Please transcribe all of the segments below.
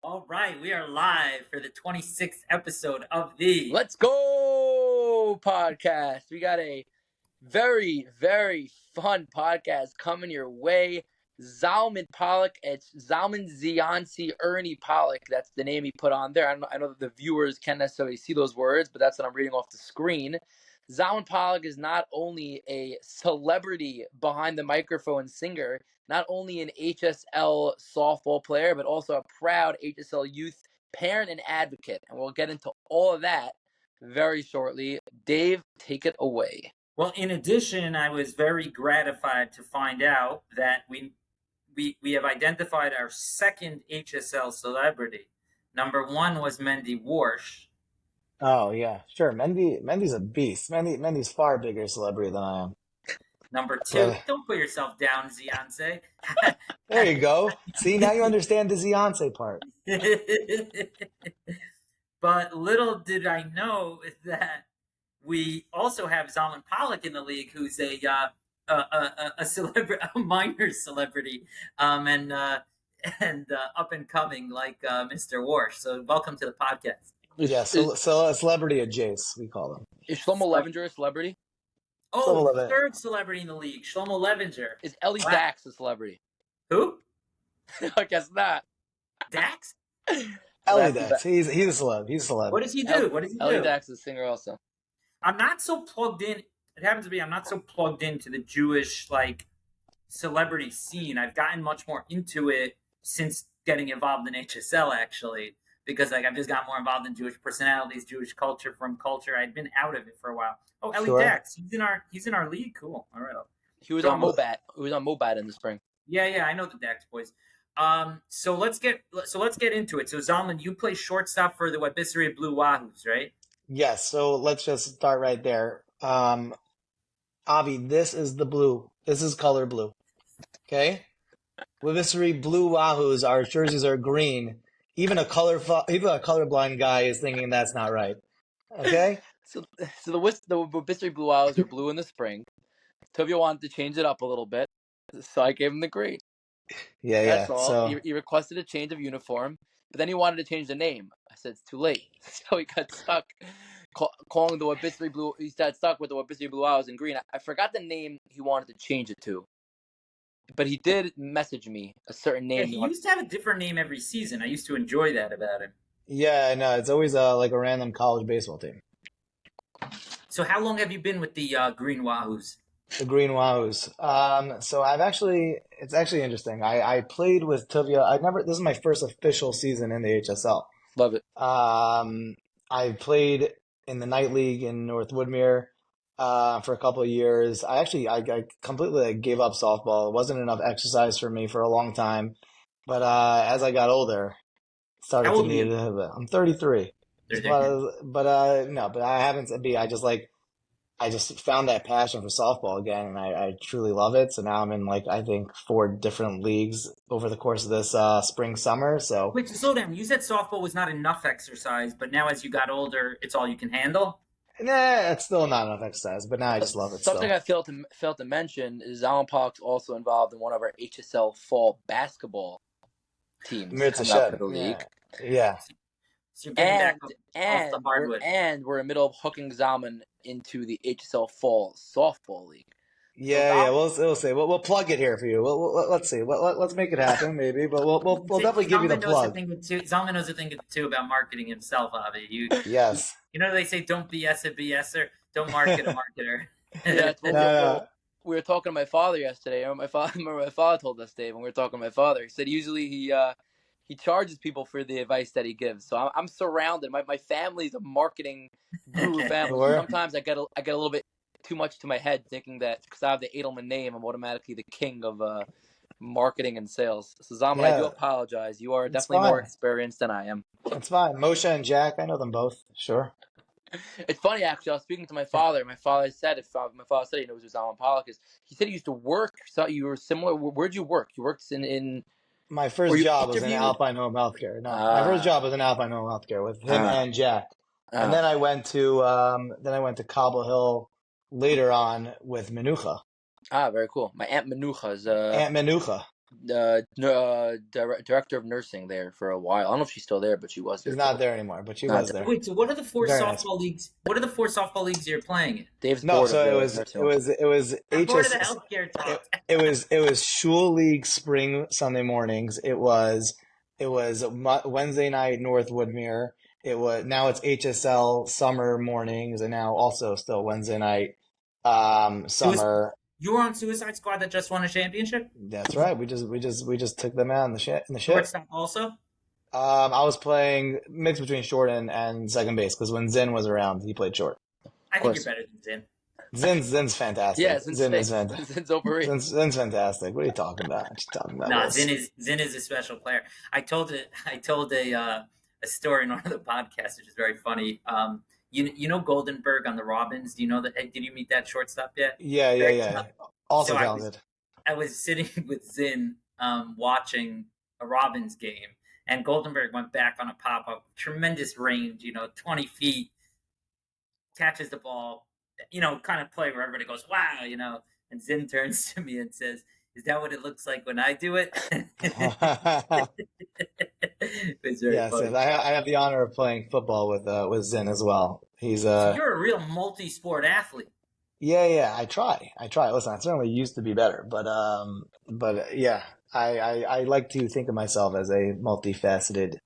All right, we are live for the 26th episode of the Let's Go podcast. We got a very, very fun podcast coming your way. Zalman Pollack. It's Zalman Zianci Ernie Pollack. That's the name he put on there. I know that the viewers can't necessarily see those words, but that's what I'm reading off the screen. Zalman Pollack is not only a celebrity behind the microphone singer, not only an HSL softball player, but also a proud HSL youth parent and advocate. And we'll get into all of that very shortly. Dave, take it away. Well, in addition, I was very gratified to find out that we have identified our second HSL celebrity. Number one was Mendy Warsh. Oh yeah, sure. Mendy's a beast. Mendy's far bigger celebrity than I am. Number two, don't put yourself down, Ziance. There you go. See, now you understand the Ziance part. But little did I know that we also have Zalman Pollack in the league, who's a celebrity, a minor celebrity, and up and coming like Mr. Warsh. So welcome to the podcast. Yeah, so a celebrity of Jace, we call him. Is Shlomo Levinger a celebrity? Oh, third celebrity in the league, Shlomo Levinger. Is Ellie Dax a celebrity? Who? I guess not. Dax? Ellie Dax. He's a celeb. He's a celeb. What does he do? Ellie Dax is a singer also. I'm not so plugged in. It happens to be I'm not so plugged into the Jewish celebrity scene. I've gotten much more into it since getting involved in HSL, actually, because I've just got more involved in Jewish personalities, Jewish culture from culture. I'd been out of it for a while. Oh, Ellie Dax, he's in our league. Cool. All right. He was on Mobat. He was on Mobat in the spring. Yeah, I know the Dax boys. So let's get into it. So Zalman, you play shortstop for the Webisserie Blue Wahoos, right? Yes. So let's just start right there. Avi, this is the blue. This is color blue. Okay. Webisserie Blue Wahoos. Our jerseys are green. Even a colorblind guy is thinking that's not right. Okay. So the Webisserie Blue Wahoos are blue in the spring. Tovia wanted to change it up a little bit, so I gave him the green. Yeah. That's all. So he requested a change of uniform, but then he wanted to change the name. I said it's too late, so he got stuck calling the Webisserie Blue. He got stuck with the Webisserie Blue Wahoos in green. I forgot the name he wanted to change it to, but he did message me a certain name. Yeah, he used to have a different name every season. I used to enjoy that about him. Yeah, no, it's always like a random college baseball team. So how long have you been with the Green Wahoos? The Green Wahoos. So it's actually interesting. I played with Tuvia. This is my first official season in the HSL. Love it. I played in the night league in North Woodmere for a couple of years. I completely gave up softball. It wasn't enough exercise for me for a long time. But as I got older, started to need it. I'm 33. But I haven't. I just found that passion for softball again, and I truly love it. So now I'm in I think 4 different leagues over the course of this spring summer. So wait, slow down. You said softball was not enough exercise, but now as you got older, it's all you can handle. Nah, it's still not enough exercise, but now I just love it. Something I failed to mention is Zalman Pollack's also involved in one of our HSL fall basketball teams coming up for the league. Yeah. So you're getting back off the hardwood. And we're in the middle of hooking Zalman into the HSL fall softball league. Yeah, we'll see. We'll plug it here for you. Let's see. Let's make it happen, maybe. But we'll definitely give you the plug. Zalman knows a thing or two about marketing himself, Avi. Yes. You know they say don't BS a BSer, don't market a marketer. Yeah, we were talking to my father yesterday. My father told us, Dave, when we were talking to my father. He said usually he charges people for the advice that he gives. So I'm surrounded. My family's a marketing guru family. Sure. Sometimes I get a little bit too much to my head, thinking that because I have the Edelman name, I'm automatically the king of marketing and sales. So Zalman, I do apologize. You are definitely more experienced than I am. It's fine. Moshe and Jack, I know them both. Sure. It's funny, actually. I was speaking to my father. My father said he knows who Zalman Pollack is. He said he used to work. So you were similar. Where'd you work? You worked in my first job was in Alpine Home Healthcare. No, my first job was in Alpine Home Healthcare with him and Jack. And then I went to Cobble Hill later on with Menucha. Very cool. My Aunt Menucha is Aunt Menucha. director of nursing there for a while. I don't know if she's still there, but she was there. She's not there anymore, but she Not was there. there. Wait, so what are the four Very nice. softball leagues? What are the four softball leagues you're playing in? Dave's No, bored so of it the was nursing it home. was I'm bored of the HS healthcare talk. it was Shul League spring Sunday mornings. It was Wednesday night North Woodmere. Now it's HSL summer mornings, and now also still Wednesday night summer. You were on Suicide Squad that just won a championship? That's right. We just took them out in the ship. Shortstop also? I was playing mix between short and second base because when Zin was around, he played short. I think you're better than Zin. Zin's fantastic. Yeah, Zin is fantastic. Zin's overrated. Zin's fantastic. What are you talking about? What you talking about? No, Zin is a special player. I told a story in one of the podcasts, which is very funny. You know Goldenberg on the Robins? Do you know that? Did you meet that shortstop yet? Yeah. Also So talented. I was sitting with Zin watching a Robins game, and Goldenberg went back on a pop-up, tremendous range, 20 feet, catches the ball, kind of play where everybody goes, wow, and Zin turns to me and says, is that what it looks like when I do it? It was very Yes, funny. I have the honor of playing football with Zin as well. He's So you're a real multi-sport athlete. yeah. I try. Listen, I certainly used to be better, but yeah, I like to think of myself as a multifaceted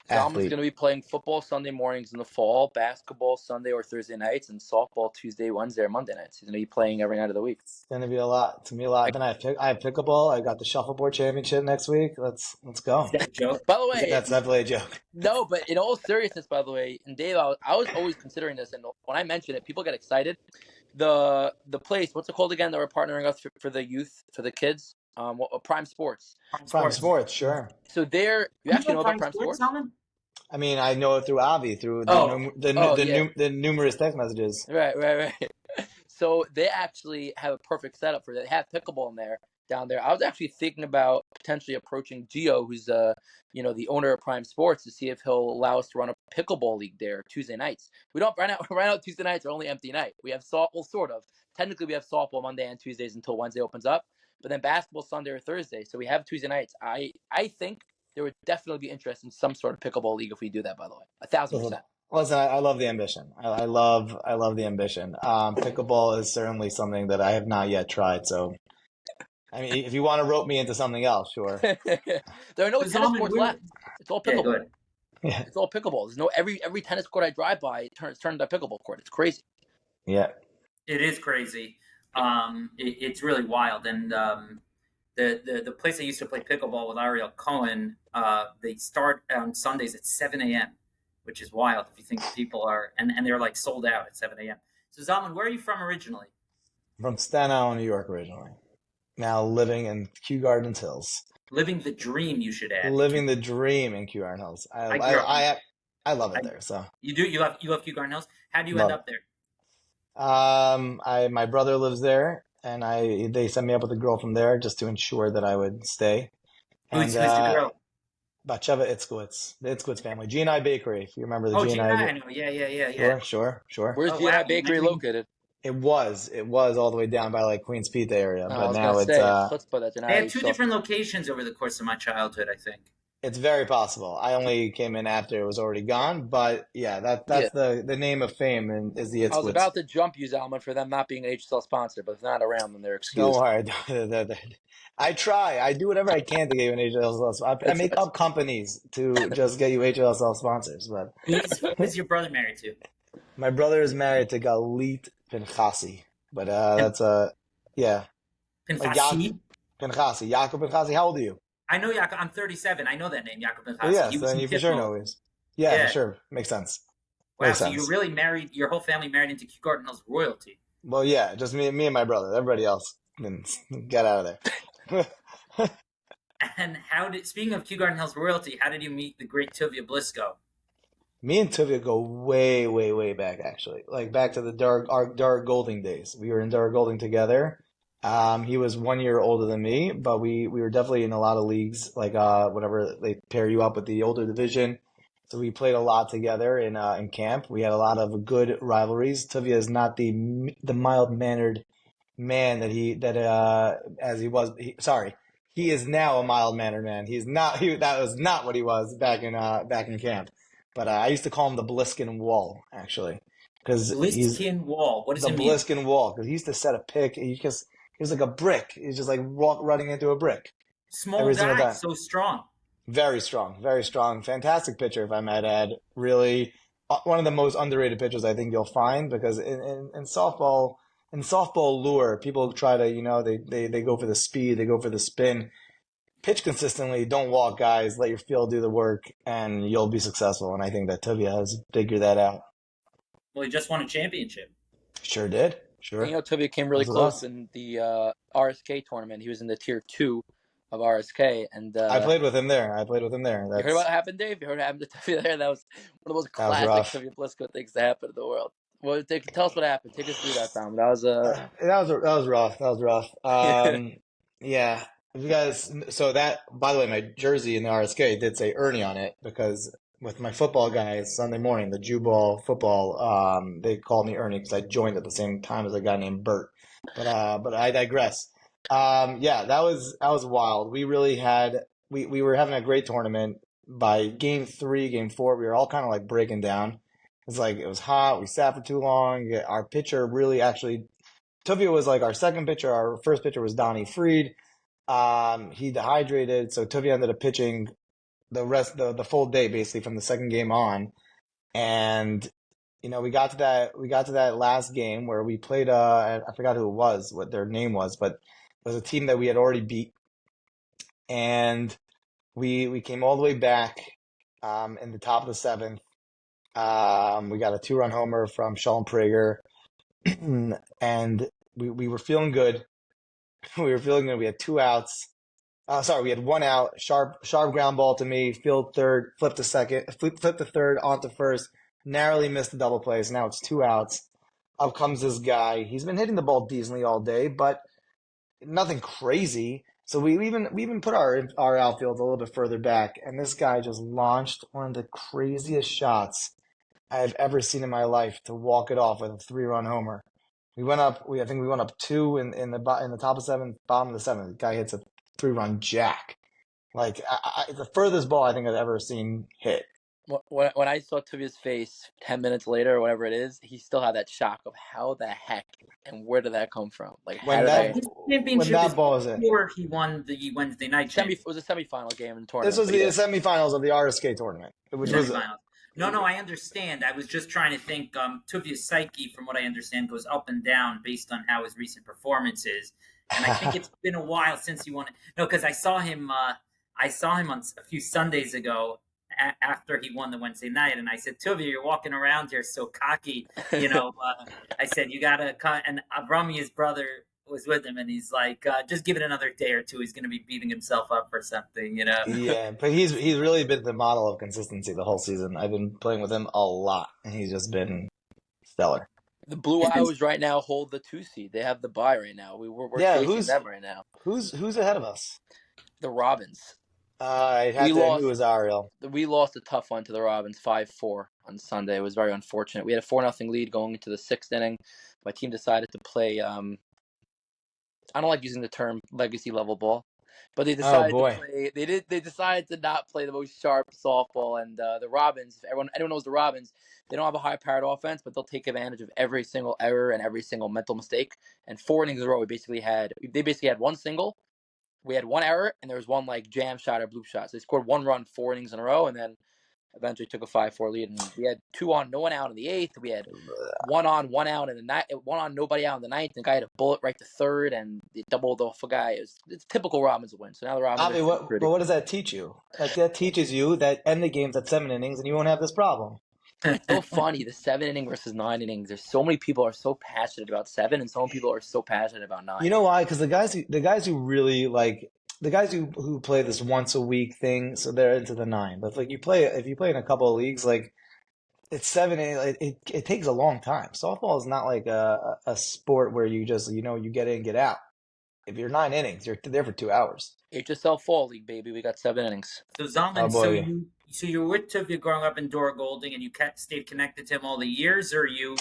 Zalman's athlete. going to be playing football Sunday mornings in the fall, basketball Sunday or Thursday nights, and softball Tuesday, Wednesday, or Monday nights. He's going to be playing every night of the week. It's gonna be a lot. It's gonna be a lot. Then I have pickleball. I got the shuffleboard championship next week. Let's go. Is that a joke? By the way, That's definitely a joke. no, but in all seriousness, by the way, and Dave, I was always considering this, and when I mention it, people get excited. The place, what's it called again? That we're partnering us for the youth, for the kids. Prime Sports. Prime Sports, sure. So you actually know about Prime Sports? Salman? I mean, I know it through Avi, through the numerous text messages. Right. So they actually have a perfect setup for that. They have pickleball down there. I was actually thinking about potentially approaching Gio, who's the owner of Prime Sports, to see if he'll allow us to run a pickleball league there Tuesday nights. We don't right now Tuesday nights are only empty night. We have softball, sort of. Technically, we have softball Monday and Tuesdays until Wednesday opens up, but then basketball Sunday or Thursday. So we have Tuesday nights. I think there would definitely be interest in some sort of pickleball league if we do that, by the way. 1,000%. Listen, I love the ambition. I love the ambition. Pickleball is certainly something that I have not yet tried. So, I mean, if you want to rope me into something else, sure. There are no tennis courts left. It's all pickleball. Yeah. It's all pickleball. There's no every tennis court I drive by turns into a pickleball court. It's crazy. Yeah. It is crazy. It's really wild. And the place I used to play pickleball with Ariel Cohen, they start on Sundays at 7 a.m., which is wild if you think people are, and they're like sold out at 7 a.m. So Zalman, where are you from originally? From Staten Island, New York originally. Now living in Kew Gardens Hills. Living the dream, you should add. Living the dream in Kew Gardens Hills. I love it there. So you do. You love Kew Gardens Hills. How do you end up there? My brother lives there, and they sent me up with a girl from there just to ensure that I would stay. Who's the girl? Bacheva Itzkowitz, the Itzkowitz family. G&I Bakery, if you remember the G&I. I know. Yeah. Sure. Where's G&I Bakery located? It was all the way down by like Queens Pete area, but now it's. They have two different locations over the course of my childhood, I think. It's very possible. I only came in after it was already gone, but yeah, that's the name of fame and is the Itzkowitz. I was about to jump you, Zalman, for them not being an HSL sponsor, but if they're not around, then they're excused. Don't worry. I try. I do whatever I can to get you an HSL sponsor. I make up companies to just get you HSL sponsors. But who's your brother married to? My brother is married to Galit Pinchasi, but that's yeah. Pinchasi? Pinchasi. Yaakov Pinchasi. How old are you? I know Yaakov. I'm 37. I know that name, Yaakov Pinchasi. Oh, yes, then you for sure know his. Yeah, for sure. Makes sense. Wow, Makes so sense. you're really married, your whole family married into Kew Gardens Hills royalty. Well, yeah, just me and my brother. Everybody else can get out of there. And speaking of Kew Gardens Hills royalty, how did you meet the great Tuvia Blisco? Me and Tuvia go way, way, way back, actually. Like back to our Dara Golding days. We were in Dara Golding together. He was 1 year older than me, but we were definitely in a lot of leagues, like whatever they pair you up with the older division. So we played a lot together in camp. We had a lot of good rivalries. Tuvia is not the mild mannered man that he was. he is now a mild-mannered man. He's not. That was not what he was back in camp. But I used to call him the Bliskin Wall, actually, because he's Bliskin Wall. What does the it mean? Bliskin Wall. Because he used to set a pick. He was like a brick. He's just like running into a brick Small every single guy, time. so strong. Very strong, very strong. Fantastic pitcher, if I might add. Really, one of the most underrated pitchers I think you'll find, because in softball, lure, people try to, they go for the speed, they go for the spin. Pitch consistently, don't walk guys, let your field do the work, and you'll be successful. And I think that Tuvia has figured that out. Well, he just won a championship. Sure did. Sure. You know, Tuvia came really close in the RSK tournament. He was in the tier 2 of RSK, and I played with him there. You heard about what happened, Dave? You heard what happened to Tuvia there? That was one of those classic Tuvia Blisco things that happened in the world. Well, tell us what happened. Take us through that time. That was rough. That was rough. Yeah. You guys, so that, by the way, my jersey in the RSK did say Ernie on it, because with my football guys Sunday morning, the Jew ball football, they called me Ernie because I joined at the same time as a guy named Bert. But I digress. Yeah, that was wild. We really we were having a great tournament. By game 3, game 4, we were all kind of like breaking down. It's like, it was hot. We sat for too long. Our pitcher really actually, Tuvia was like our second pitcher. Our first pitcher was Donnie Freed. He dehydrated, so Tuvia ended up pitching the full day, basically from the second game on. And we got to that last game where we played I forgot who it was, what their name was, but it was a team that we had already beat. And we came all the way back in the top of the 7th. We got a 2-run homer from Sean Prager. And we were feeling good. We were feeling good. We had 2 outs. We had 1 out. Sharp ground ball to me. Field third. Flip to third. Onto first. Narrowly missed the double play. So now it's 2 outs. Up comes this guy. He's been hitting the ball decently all day, but nothing crazy. So we even put our outfield a little bit further back, and this guy just launched one of the craziest shots I've ever seen in my life to walk it off with a 3-run homer. We went up. I think we went up 2 in the top of 7th, bottom of the 7th. The guy hits a 3-run jack. Like the furthest ball I think I've ever seen hit. When I saw Tuvia's face 10 minutes later, or whatever it is, he still had that shock of how the heck and where did that come from? Like, when that ball was in. Before he won the Wednesday night it was a semifinal game in the tournament. This was the semifinals of the RSK tournament, which was No, I understand. I was just trying to think. Tuvia's psyche, from what I understand, goes up and down based on how his recent performance is. And I think it's been a while since he won it. No, because I saw him on a few Sundays ago after he won the Wednesday night, and I said, Tuvia, you're walking around here so cocky. I said, you gotta cut. And Rami, his brother, was with him, and he's like, just give it another day or 2. He's going to be beating himself up for something, Yeah, but he's really been the model of consistency the whole season. I've been playing with him a lot, and he's just been stellar. The Blue Owls right now hold the 2 seed. They have the bye right now. We're facing them right now. Who's ahead of us? The Robins. Who was Ariel? We lost a tough one to the Robins, 5-4 on Sunday. It was very unfortunate. We had a 4-0 lead going into the 6th inning. My team decided to play. I don't like using the term legacy level ball, but they decided to play. They decided to not play the most sharp softball. And the Robins, anyone knows the Robins. They don't have a high-powered offense, but they'll take advantage of every single error and every single mental mistake. And 4 innings in a row, they basically had 1 single. We had 1 error, and there was 1 jam shot or bloop shot. So they scored 1 run 4 innings in a row, and then eventually took a 5-4 lead. And we had 2 on, no one out in the 8th. We had 1 on, 1 out in the 9th. 1 on, nobody out in the 9th. The guy had a bullet right to 3rd, and they doubled off a guy. It's typical Robins win. So now the Robins. But what does that teach you? Like, that teaches you that end the games at 7 innings, and you won't have this problem. It's so funny, the 7 inning versus 9 innings. There's so many people are so passionate about 7, and so many people are so passionate about 9. You know why? Because the guys who really like. The guys who play this once a week thing, so they're into the 9. But if you play in a couple of leagues, like, it's 7. It takes a long time. Softball is not like a sport where you just you get in, get out. If you're 9 innings, you're there for 2 hours. HSL Fall League, baby. We got 7 innings. So Zalman, so you were with Tuvia growing up in Dora Golding, and you stayed connected to him all the years, or you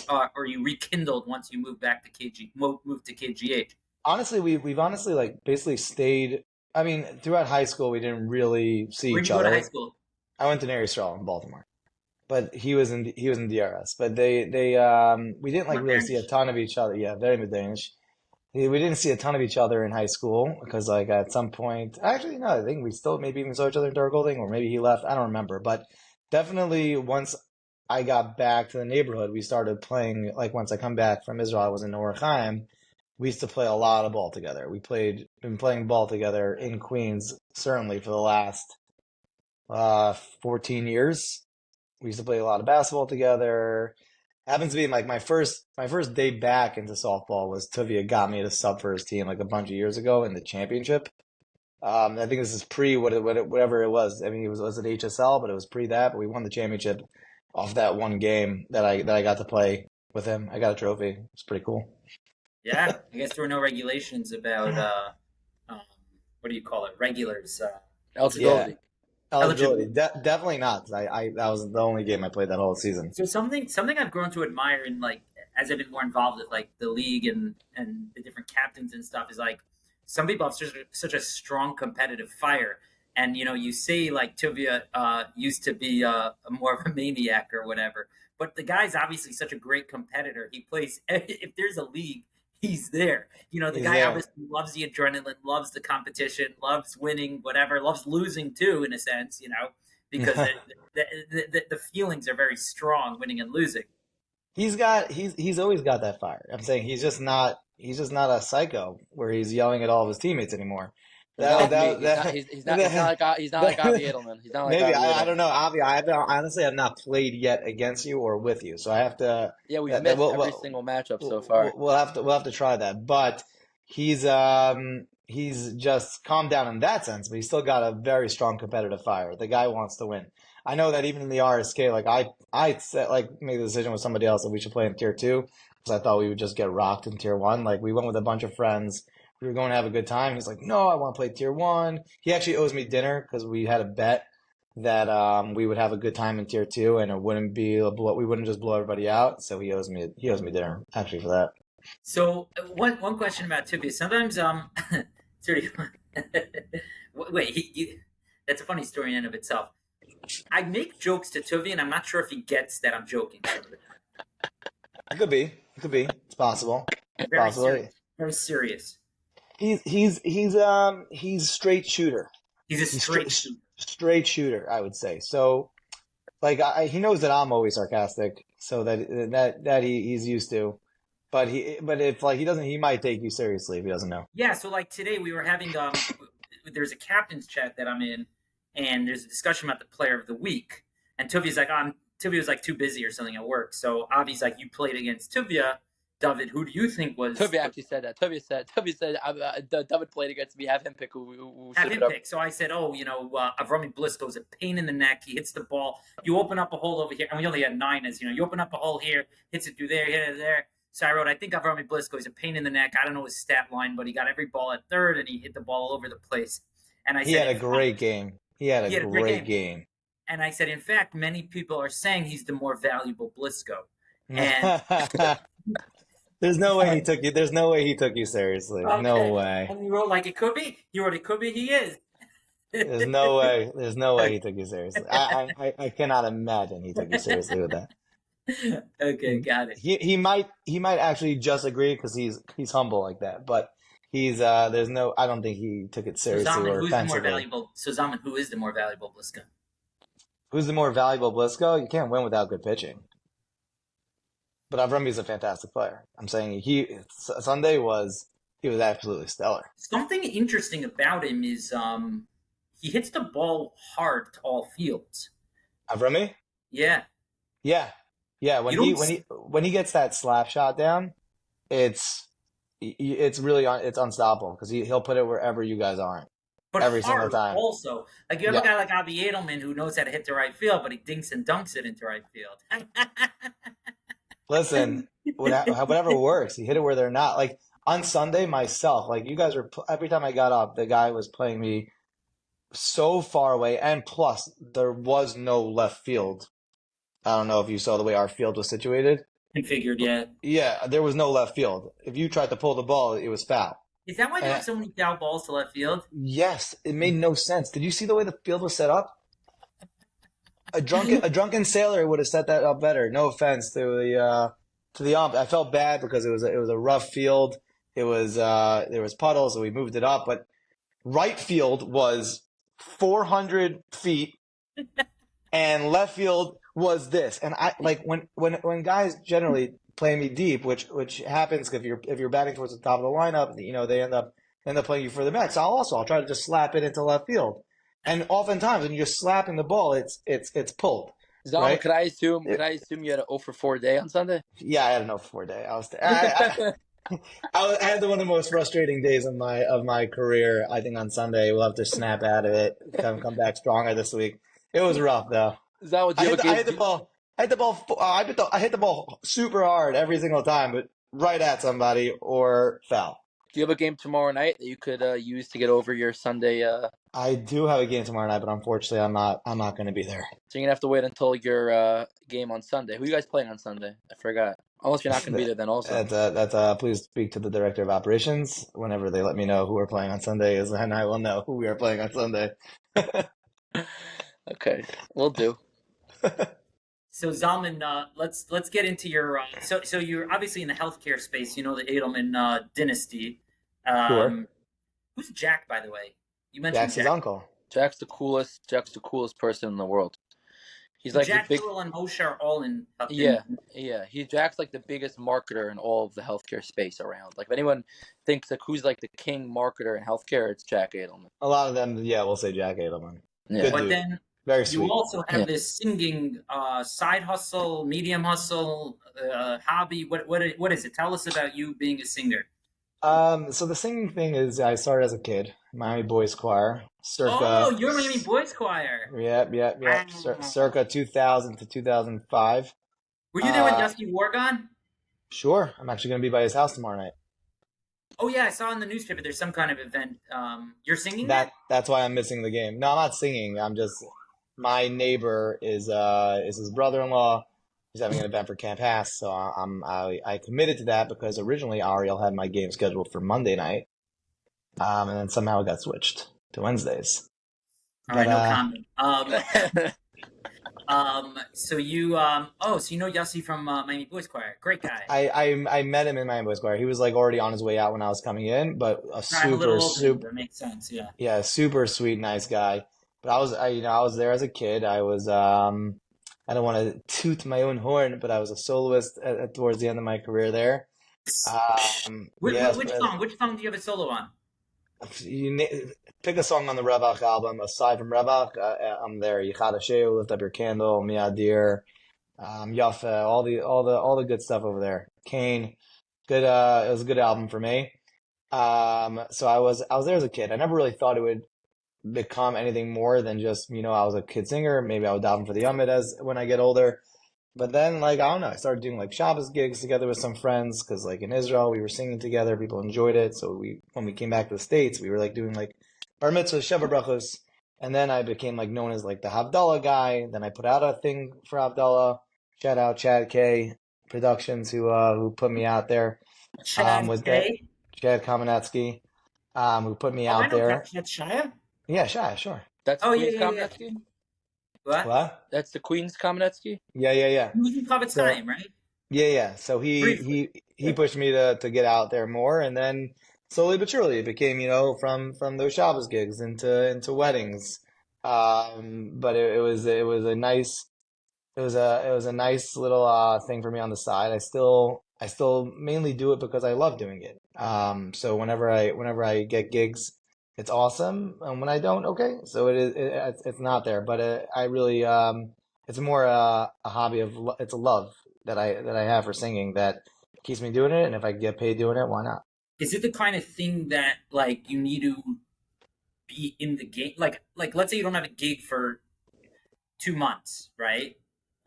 rekindled once you moved back to moved to KGH. Honestly, we've honestly basically stayed I mean, throughout high school, we didn't really see Where'd each you go to high other. school? I went to Nary Straw in Baltimore, but he was in DRS. But we didn't like really see a Modernish. ton of each other. Yeah, very Danish. We didn't see a ton of each other in high school because, like, at some point, actually, no, I think we still maybe even saw each other in Dark Golding, or maybe he left. I don't remember, but definitely once I got back to the neighborhood, we started playing. Like once I come back from Israel, I was in Orchaim. We used to play a lot of ball together. Been playing ball together in Queens certainly for the last 14 years. We used to play a lot of basketball together. Happens to be like my first day back into softball was Tuvia got me to sub for his team like a bunch of years ago in the championship. I think this is pre whatever it was. I mean, it was at HSL, but it was pre that. But we won the championship off that one game that I got to play with him. I got a trophy. It's pretty cool. Yeah, I guess there were no regulations about um, what do you call it? Regulars. What's it called? Yeah, Eligibility. eligibility. Eligibility. Definitely not. 'Cause I that was the only game I played that whole season. So something I've grown to admire in like as I've been more involved with like the league and the different captains and stuff is like some people have such a strong competitive fire. And you say like Tuvia used to be a more of a maniac or whatever, but the guy's obviously such a great competitor. He plays if there's a league, he's there. The He's guy there. obviously loves the adrenaline, loves the competition, loves winning, whatever, loves losing too, in a sense, because the feelings are very strong, winning and losing. He's always got that fire. I'm saying he's just not a psycho where he's yelling at all of his teammates anymore. He's not like me. That that He's not like Avi that, Edelman. He's not like maybe Avi I Edelman. don't know, Avi. Honestly have not played yet against you or with you, so I have to. Yeah, we've That missed we'll, every we'll, single matchup so we'll far. we'll have to try that. But he's just calmed down in that sense, but he's still got a very strong competitive fire. The guy wants to win. I know that even in the RSK, like I set, like made the decision with somebody else that we should play in tier two because I thought we would just get rocked in tier one. Like we went with a bunch of friends. We were going to have a good time. He's like, no, I want to play tier one. He actually owes me dinner because we had a bet that we would have a good time in tier two and it wouldn't be we wouldn't just blow everybody out. So he owes me dinner actually for that. So one question about Tibia. Sometimes sort of wait, that's a funny story in and of itself. I make jokes to Tuvi, and I'm not sure if he gets that I'm joking. It could be. It could be. It's possible. It's Very possible. serious. Very serious. He's straight shooter. He's a He's straight straight shooter. straight shooter, I would say. So like he knows that I'm always sarcastic, so that he's used to. But if like he doesn't, he might take you seriously if he doesn't know. Yeah. So like today we were having there's a captain's chat that I'm in, and there's a discussion about the player of the week, and Tuvia's like, Tuvia was like too busy or something at work. So Avi's like, you played against Tuvia. David, who do you think was Tubby actually said that. Tubby said, David played against me. Have him pick who have should him it up. pick? So I said, Avrami Blisco's a pain in the neck. He hits the ball. You open up a hole over here, and we only had 9 as you open up a hole here, hits it through there, hit it there. So I wrote, I think Avrami Blisco is a pain in the neck. I don't know his stat line, but he got every ball at third, and he hit the ball all over the place. And I He said, had a great game. He had a great game. And I said, in fact, many people are saying he's the more valuable Blisco. And There's no way he took you. There's no way he took you seriously. okay. No way. And you wrote like it could be. You wrote it could be. He is. There's no way. There's no way he took you seriously. I cannot imagine he took you seriously with that. Okay, got it. He might actually just agree because he's humble like that. But there's no. I don't think he took it So seriously Zalman, or who's the more offensively. valuable? So Zalman, who is the more valuable Blisco? Who's the more valuable Blisco? You can't win without good pitching. But Avrami's a fantastic player. I'm saying Sunday he was absolutely stellar. Something interesting about him is he hits the ball hard to all fields. Avrami? Yeah. Yeah. When he gets that slap shot down, it's really it's unstoppable because he'll put it wherever you guys aren't. But every hard single time. Also, like you have a guy like Avi Edelman who knows how to hit the right field, but he dinks and dunks it into right field. Listen, whatever works. He hit it where they're not. Like on Sunday, myself, like you guys were. Every time I got up, the guy was playing me so far away, and plus there was no left field. I don't know if you saw the way our field was situated. Configured, yeah. Yeah, there was no left field. If you tried to pull the ball, it was foul. Is that why there were And so many foul balls to left field? yes, it made no sense. Did you see the way the field was set up? A drunken sailor would have set that up better. No offense to the ump. I felt bad because it was a rough field. It was there was puddles, so we moved it up. But right field was 400 feet, and left field was this. And I like when guys generally play me deep, which happens if you're batting towards the top of the lineup, they end up playing you further back. So I'll try to just slap it into left field. And oftentimes when you're slapping the ball, it's pulled, Zalman, right? could I assume It- you had an 0 for 4 day on Sunday? yeah, I had an 0 for 4 day. I had one of the most frustrating days of my career. I think on Sunday we'll have to snap out of it, come back stronger this week. It was rough though. Zalman, do I you hit, have the, a I game? hit the ball. I hit the ball super hard every single time, but right at somebody or foul. Do you have a game tomorrow night that you could use to get over your Sunday? I do have a game tomorrow night, but unfortunately, I'm not going to be there. So you're gonna have to wait until your game on Sunday. Who are you guys playing on Sunday? I forgot. Unless you're not gonna be there, then also. Please speak to the director of operations whenever they let me know who we're playing on Sunday, and I will know who we are playing on Sunday. Okay, we'll do. So Zalman, let's get into your. So you're obviously in the healthcare space. You know the Edelman dynasty. Sure. Who's Jack, by the way? You mentioned Jack's his uncle. Jack's the coolest person in the world. He's like Jack, the big. Kirill, and Moshe are all in. Yeah. Jack's like the biggest marketer in all of the healthcare space around. Like if anyone thinks like who's like the king marketer in healthcare, it's Jack Edelman. A lot of them, yeah, we'll say Jack Edelman. Yeah. Good But dude. then Very sweet. you also have this singing side hustle, medium hustle, hobby. What is it? Tell us about you being a singer. So the singing thing is I started as a kid, Miami Boys Choir, Oh, you're Miami Boys Choir. Yep. Wow. Circa 2000 to 2005. Were you there when Uh, Dusty Wargon? Sure, I'm actually going to be by his house tomorrow night. Oh yeah, I saw in the newspaper there's some kind of event. You're singing that? That's why I'm missing the game. No, I'm not singing. My neighbor is his brother-in-law. He's having an event for Camp Hass, so I committed to that because originally Ariel had my game scheduled for Monday night, and then somehow it got switched to Wednesdays. All right, But, no comment. So you so you know Yossi from Miami Boys Choir. Great guy. I met him in Miami Boys Choir. He was like already on his way out when I was coming in, but I'm a little older, that makes sense, yeah. super sweet, nice guy. But I was there as a kid. I was I don't want to toot my own horn, but I was a soloist towards the end of my career there. Which but Which song do you have a solo on? pick a song on the Revach album. Aside from Revach, I'm there. Yichad Hashem, Lift Up Your Candle, Miadir, Yafa, all the good stuff over there. Kane, good. It was a good album for me. So I was there as a kid. I never really thought it would become anything more than just, I was a kid singer. Maybe I would daven for the Yomid when I get older. But then, I don't know, I started doing Shabbos gigs together with some friends because, in Israel, we were singing together. People enjoyed it. So when we came back to the States, we were doing bar mitzvahs, sheva brachos, and then I became known as the Havdalah guy. Then I put out a thing for Havdalah. Shout out Chad K Productions who put me out there. Chad K? Chad Kamenetsky, who put me out there. That's Shia? Yeah, Shia, sure. That's Queen's yeah. Kamenetsky? What? That's the Queen's Kamenetsky? Yeah. He was in Covet's time, right? Yeah. So he pushed me to get out there more, and then slowly but surely it became, from those Shabbos gigs into weddings. But it was a nice little thing for me on the side. I still mainly do it because I love doing it. So whenever I get gigs, it's awesome, and when I don't, okay. So it's not there, but I really it's more a hobby it's a love that I have for singing that keeps me doing it, and if I get paid doing it, why not? Is it the kind of thing that you need to be in the game? Like let's say you don't have a gig for 2 months, right?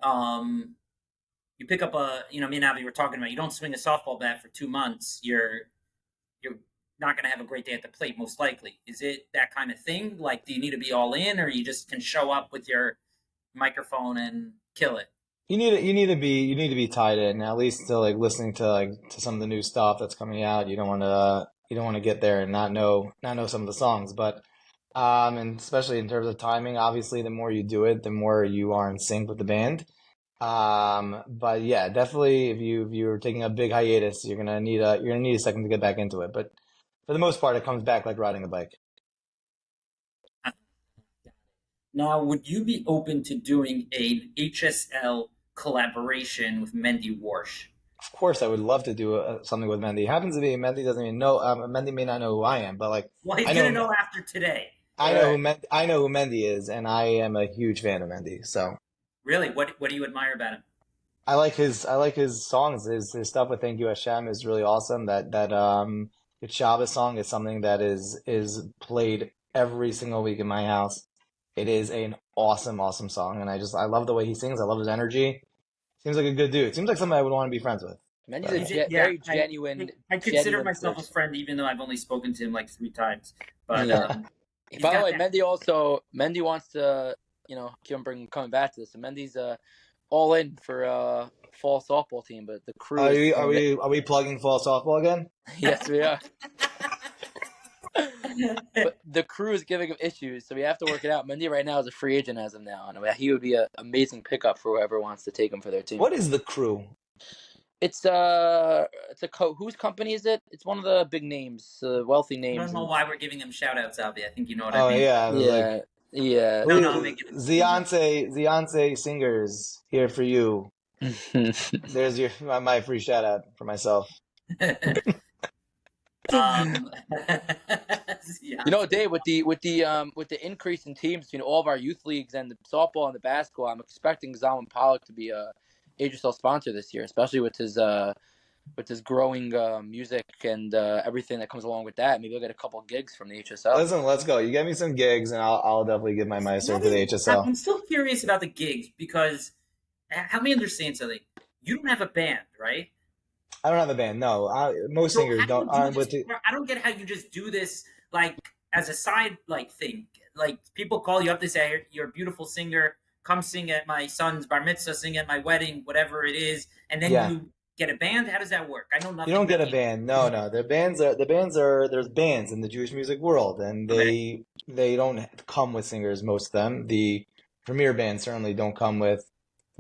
You pick up me and Avi were talking about, you don't swing a softball bat for 2 months, you're not going to have a great day at the plate, most likely. Is it that kind of thing? Do you need to be all in, or you just can show up with your microphone and kill it? You need to be tied in, at least to listening to some of the new stuff that's coming out. You don't want to you don't want to get there and not know some of the songs. But and especially in terms of timing, obviously, the more you do it, the more you are in sync with the band. But yeah, definitely, if you're taking a big hiatus, you're gonna need a second to get back into it. But for the most part, it comes back like riding a bike. Now, would you be open to doing a HSL collaboration with Mendy Warsh? Of course, I would love to do something with Mendy. Happens to be Mendy doesn't even know. Mendy may not know who I am, but like Well, he's I gonna know know after today. I know who Mendy is, and I am a huge fan of Mendy. So Really, what do you admire about him? I like his songs. His stuff with Thank You Hashem is really awesome. That Good Shabbos song is something that is played every single week in my house. It is an awesome song, and I love the way he sings. I love his energy. Seems like a good dude. Seems like somebody I would want to be friends with. Mendy's But, very genuine. I consider genuine myself a person. friend, even though I've only spoken to him like 3 times. But Yeah. he's By the got way, that- Mendy wants to, coming back to this. And Mendy's all in for fall softball team, but the crew is are we plugging fall softball again? yes, we are. But the crew is giving him issues, so we have to work it out. Mendy right now is a free agent as of now, and he would be an amazing pickup for whoever wants to take him for their team. What is the crew? It's whose company is it? It's one of the big names, wealthy I names. don't know why we're giving him shout outs, Avi. I think you know what I Oh mean. yeah, I was like, Yeah. No, I'm making it. Zionce Singers here for you. There's my free shout out for myself. Yeah. Dave, with the increase in teams between all of our youth leagues and the softball and the basketball, I'm expecting Zalman Pollack to be a HSL sponsor this year, especially with his growing music and everything that comes along with that. Maybe I'll get a couple of gigs from the HSL. Listen, let's go. You get me some gigs, and I'll definitely give my Meister to the HSL. I'm still curious about the gigs because help me understand something. You don't have a band, right? I don't have a band. No, most So singers how do you do aren't this? with the. I don't get how you just do this like as a side thing. Like people call you up, they say you're a beautiful singer. Come sing at my son's bar mitzvah, sing at my wedding, whatever it is, and then Yeah. you get a band. How does that work? I know nothing. You don't get a about band. No. The bands are there's bands in the Jewish music world, and they don't come with singers. Most of them, the premier bands certainly don't come with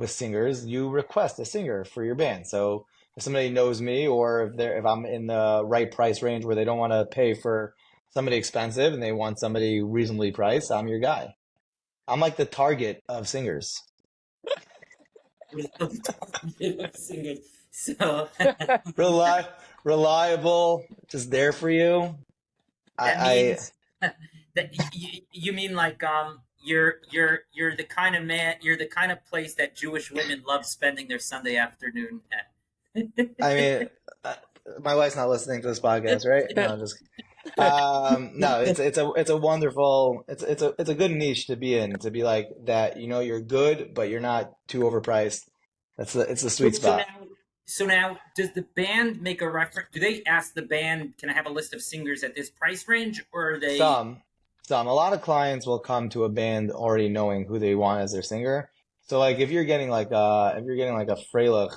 singers. You request a singer for your band. So if somebody knows me, or if I'm in the right price range where they don't want to pay for somebody expensive and they want somebody reasonably priced, I'm your guy. I'm like the target of singers. singers. So Reliable, just there for you. that means that you mean like you're the kind of man, you're the kind of place that Jewish women love spending their Sunday afternoon at. I mean, my wife's not listening to this podcast, right? No, just no. It's a wonderful. It's a good niche to be in. To be like that, you're good, but you're not too overpriced. It's the sweet spot. So now, does the band make a reference? Do they ask the band, "Can I have a list of singers at this price range?" Or are they Some. A lot of clients will come to a band already knowing who they want as their singer. So like if you're getting like a Freilich,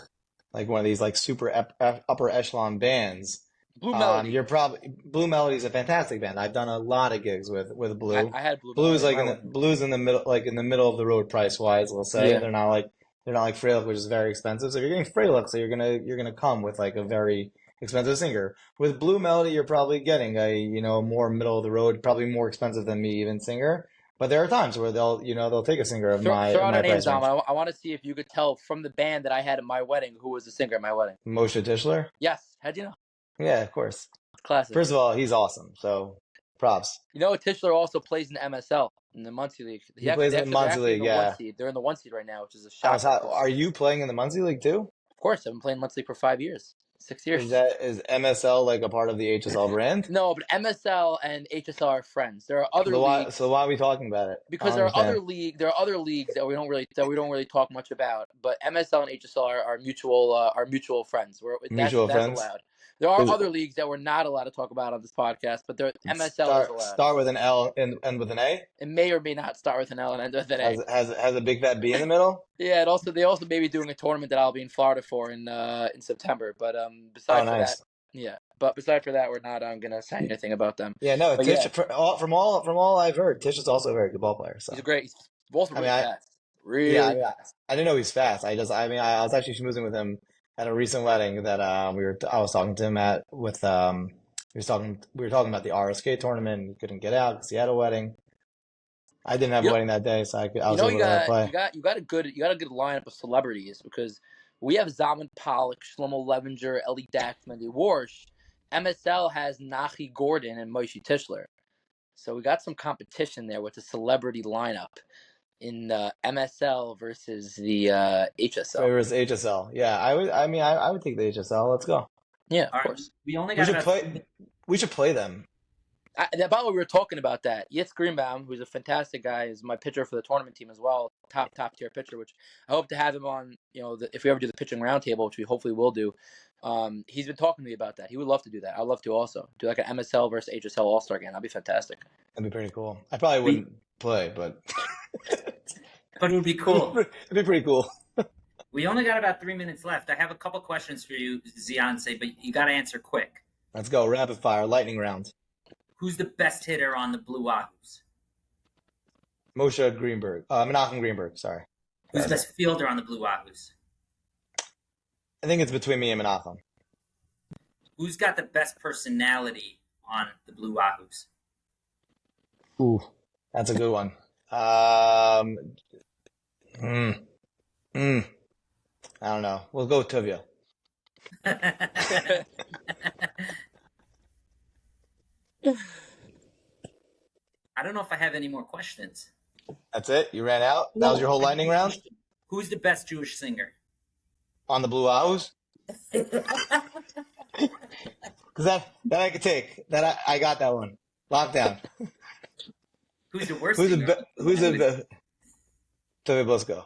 like one of these like super upper echelon bands, Blue Melody. you're probably Blue Melody is a fantastic band. I've done a lot of gigs with Blue. I had Blue Blue's Melody. Blue's in the middle, like in the middle of the road price wise. We'll say Yeah. they're not like Freilich, which is very expensive. So if you're getting Freilich, so you're gonna come with like a very expensive singer. With Blue Melody, you're probably getting a more middle of the road, probably more expensive than me even singer. But there are times where they'll take a singer of Throw my out a name, price range. Zalman. I want to see if you could tell from the band that I had at my wedding who was the singer at my wedding. Moshe Tischler? Yes. How'd you know? Yeah, of course. Classic. First of all, he's awesome. So props. Tischler also plays in the MSL in the Muncie League. He plays in the Muncie League, yeah. They're in the 1 seed right now, which is a shock. Are you playing in the Muncie League too? Of course, I've been playing Muncie League for 5 years. 6 years. Is MSL like a part of the HSL brand? No, but MSL and HSL are friends. There are other leagues. So why are we talking about it? Because there are other leagues that we don't really talk much about. But MSL and HSL are mutual friends. That's friends? allowed. There are other leagues that we're not allowed to talk about on this podcast, but MSL is allowed. Start with an L and end with an A? It may or may not start with an L and end with an A. Has a big fat B in the middle? Yeah, they also may be doing a tournament that I'll be in Florida for in September. But besides nice. that, Yeah, but besides for that, we're not gonna say anything about them. Yeah, no, But Tish. yeah, From all I've heard, Tish is also a very good ball player. So he's a great. He's also I mean, really fast. yeah, Really fast. I didn't know he's fast. I was actually schmoozing with him at a recent wedding that I was talking to him we were talking about the RSK tournament. And he couldn't get out because he had a wedding. I didn't have a You know, wedding that day, so I you was know, able to play. you got a good lineup of celebrities because we have Zalman Pollack, Shlomo Levinger, Ellie Daxman, Warsh. MSL has Nachi Gordon and Moshe Tischler. So we got some competition there with the celebrity lineup in MSL versus the HSL. Favors HSL. Yeah, I would take the HSL. Let's go. Yeah, All of right, course. we only We got should about play. We should play them. By the way, we were talking about that. Yitz Greenbaum, who's a fantastic guy, is my pitcher for the tournament team as well. Top tier pitcher, which I hope to have him on. If we ever do the pitching roundtable, which we hopefully will do. He's been talking to me about that. He would love to do that. I'd love to also do like an MSL versus HSL All Star game. That'd be fantastic. That'd be pretty cool. I probably wouldn't play, but but it would be cool. it'd be pretty cool. We only got about 3 minutes left. I have a couple questions for you, Ziance, but you got to answer quick. Let's go. Rapid fire, lightning round. Who's the best hitter on the Blue Wahoos? Moshe Greenberg. Menachem Greenberg. Sorry. Who's the best fielder on the Blue Wahoos? I think it's between me and Menachem. Who's got the best personality on the Blue Wahoos? Ooh, that's a good one. I don't know. We'll go with Tuvia. I don't know if I have any more questions. That's it? You ran out? That was your whole lightning round? Who's the best Jewish singer? On the Blue Owls? Because that I could take. I got that one. Lockdown. Who's the worst Who's singer? the Tuvia Blisco.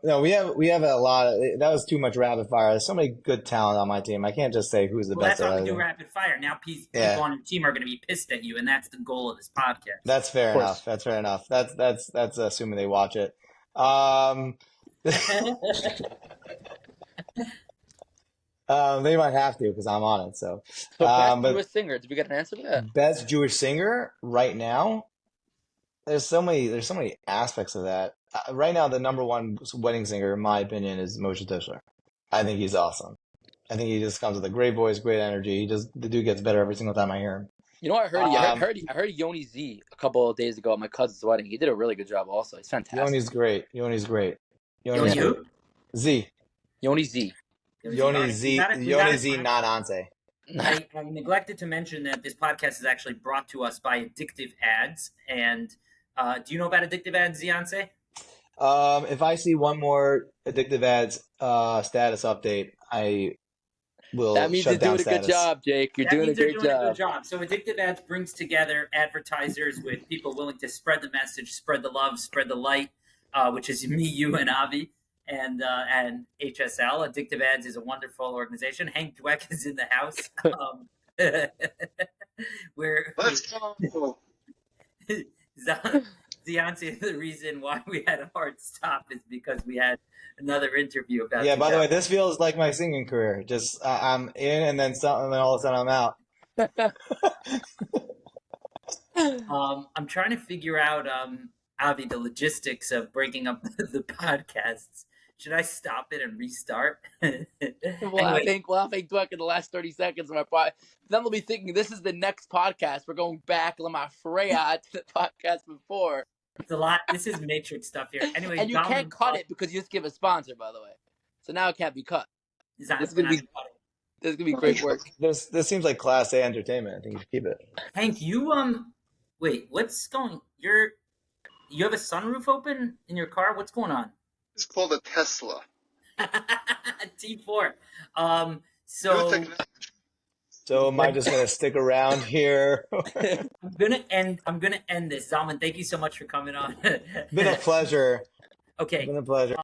No, we have a lot of, that was too much rapid fire. There's so many good talent on my team. I can't just say who's the Well, best. that's why we at do everything. rapid fire. Now people on your team are going to be pissed at you, and that's the goal of this podcast. That's fair enough. That's fair enough. That's assuming they watch it. They might have to because I'm on it. So, best but Jewish singer. Did we get an answer for that? best Jewish singer right now. There's so many aspects of that. Right now, the number one wedding singer, in my opinion, is Moshe Tischler. I think he's awesome. I think he just comes with a great voice, great energy. The dude gets better every single time I hear him. You know what I heard? I heard Yoni Z a couple of days ago at my cousin's wedding. He did a really good job also. He's fantastic. Yoni's great. Yoni's great. Yoni who? Z. Yoni Z. Yoni Z. Yoni Z. Not Anse. I neglected to mention that this podcast is actually brought to us by Addictive Ads. And do you know about Addictive Ads, Ziance? If I see one more Addictive Ads status update, I will. That means shut you're down doing a good status. job, Jake. You're doing a great job. So Addictive Ads brings together advertisers with people willing to spread the message, spread the love, spread the light, which is me, you, and Avi, and HSL. Addictive Ads is a wonderful organization. Hank Dweck is in the house. Let's go. Ziance, the reason why we had a hard stop is because we had another interview about. Yeah. By the way, this feels like my singing career. Just I'm in, and then all of a sudden I'm out. I'm trying to figure out, Avi, the logistics of breaking up the podcasts. Should I stop it and restart? Well, I think Dweck in the last 30 seconds of my podcast. Then they'll be thinking this is the next podcast. We're going back Lama Freya to the podcast before. It's a lot. This is Matrix stuff here. Anyway, And you can't cut it because you just give a sponsor, by the way. So now it can't be cut. This is gonna be great work. This seems like Class A entertainment. I think you should keep it. Hank, you wait. What's going? You have a sunroof open in your car. What's going on? It's called a Tesla. T4. So am I just gonna stick around here? I'm gonna end this. Zalman, thank you so much for coming on. Been a pleasure. Okay. Been a pleasure.